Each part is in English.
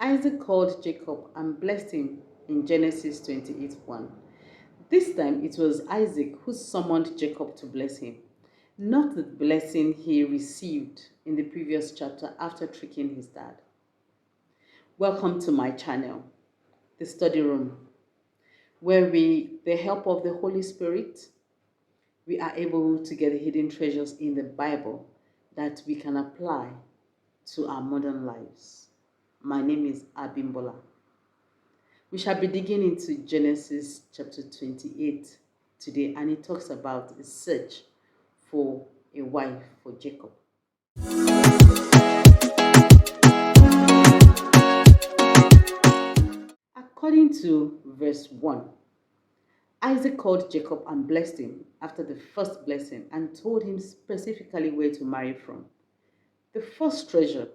Isaac called Jacob and blessed him in Genesis 28:1. This time it was Isaac who summoned Jacob to bless him, not the blessing he received in the previous chapter after tricking his dad. Welcome to my channel, the study room, where with the help of the Holy Spirit, we are able to get the hidden treasures in the Bible that we can apply to our modern lives. My name is Abimbola. We shall be digging into Genesis chapter 28 today, and it talks about a search for a wife for Jacob. According to verse 1, Isaac called Jacob and blessed him after the first blessing and told him specifically where to marry from. The first treasure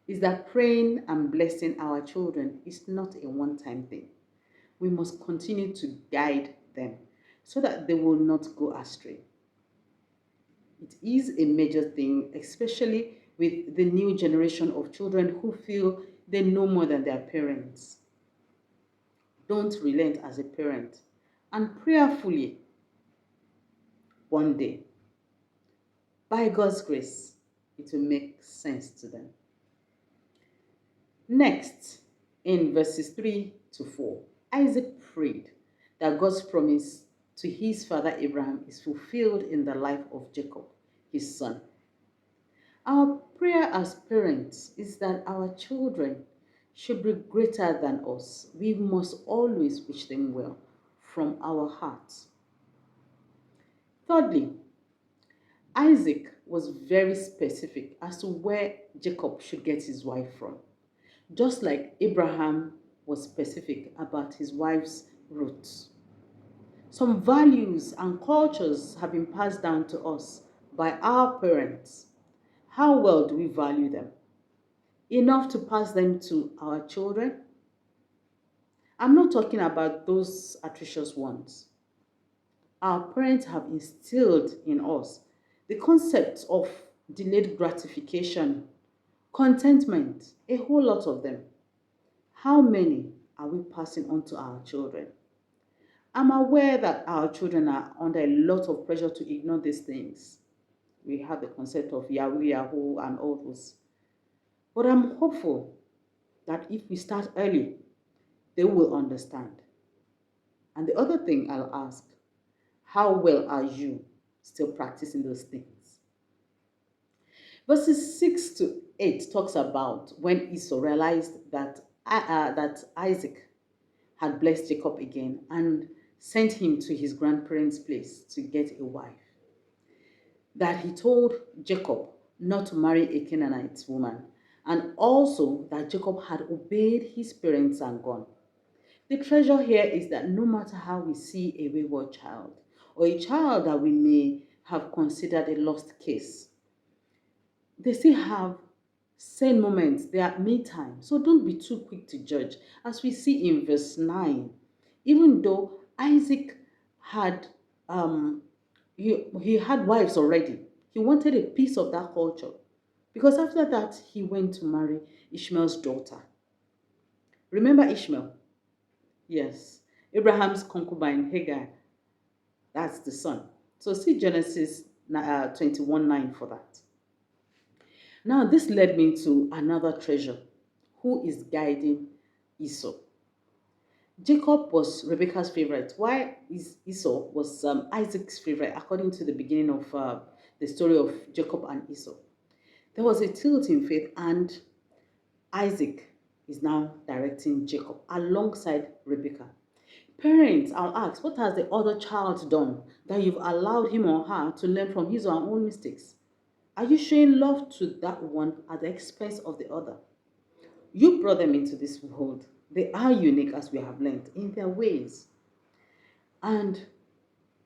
is that praying and blessing our children is not a one-time thing. We must continue to guide them so that they will not go astray. It is a major thing, especially with the new generation of children who feel they know more than their parents. Don't relent as a parent and prayerfully one day, by God's grace, it will make sense to them. Next, in verses 3 to 4, Isaac prayed that God's promise to his father Abraham is fulfilled in the life of Jacob, his son. Our prayer as parents is that our children should be greater than us. We must always wish them well from our hearts. Thirdly, Isaac was very specific as to where Jacob should get his wife from, just like Abraham was specific about his wife's roots. Some values and cultures have been passed down to us by our parents. How well do we value them? Enough to pass them to our children? I'm not talking about those atrocious ones. Our parents have instilled in us the concept of delayed gratification, contentment, a whole lot of them. How many are we passing on to our children? I'm aware that our children are under a lot of pressure to ignore these things. We have the concept of Yahoo Yahoo and all those. But I'm hopeful that if we start early, they will understand. And the other thing I'll ask, how well are you still practicing those things? Verses 6 to 8 talks about when Esau realized that Isaac had blessed Jacob again and sent him to his grandparents' place to get a wife. That he told Jacob not to marry a Canaanite woman, and also that Jacob had obeyed his parents and gone. The treasure here is that no matter how we see a wayward child, or a child that we may have considered a lost case, they still have sane moments, they are me time. So don't be too quick to judge. As we see in verse 9, even though Isaac had he had wives already, he wanted a piece of that culture. Because after that, he went to marry Ishmael's daughter. Remember Ishmael? Yes. Abraham's concubine Hagar, that's the son. So see Genesis 21:9 for that. Now, this led me to another treasure. Who is guiding Esau? Jacob was Rebekah's favorite. Why is Esau was Isaac's favorite, according to the beginning of the story of Jacob and Esau? There was a tilt in faith, and Isaac is now directing Jacob alongside Rebekah. Parents, I'll ask, what has the other child done that you've allowed him or her to learn from his or her own mistakes? Are you showing love to that one at the expense of the other? You brought them into this world. They are unique, as we have learned, in their ways. And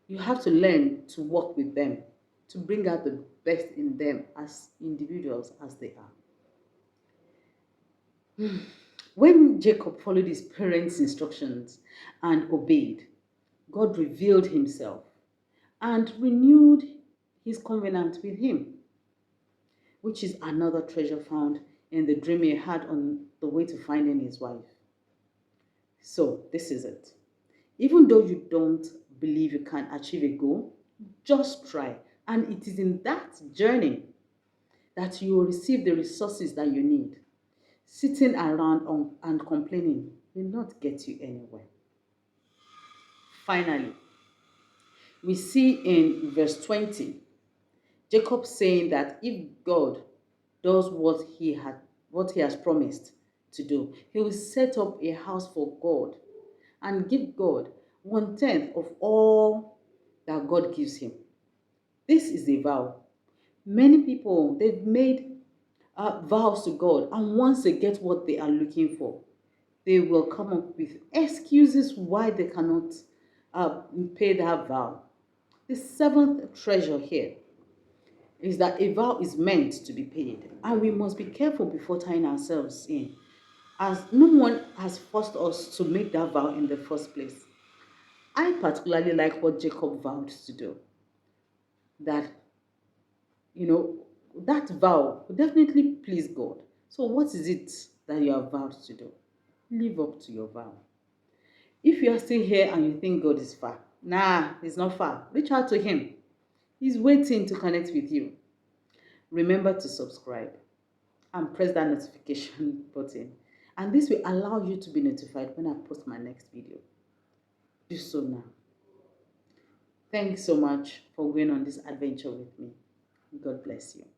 you have to learn to work with them, to bring out the best in them as individuals as they are. When Jacob followed his parents' instructions and obeyed, God revealed himself and renewed his covenant with him, which is another treasure found in the dream he had on the way to finding his wife. So, this is it. Even though you don't believe you can achieve a goal, just try. And it is in that journey that you will receive the resources that you need. Sitting around and complaining will not get you anywhere. Finally, we see in verse 20, Jacob saying that if God does what he has promised to do, he will set up a house for God and give God 1/10 of all that God gives him. This is a vow. Many people, they've made vows to God, and once they get what they are looking for, they will come up with excuses why they cannot pay that vow. The seventh treasure here is that a vow is meant to be paid, and we must be careful before tying ourselves in, as no one has forced us to make that vow in the first place. I particularly like what Jacob vowed to do. That, you know, that vow will definitely please God. So, what is it that you have vowed to do? Live up to your vow. If you are still here and you think God is far, nah, he's not far. Reach out to him. He's waiting to connect with you. Remember to subscribe and press that notification button. And this will allow you to be notified when I post my next video. Do so now. Thanks so much for going on this adventure with me. God bless you.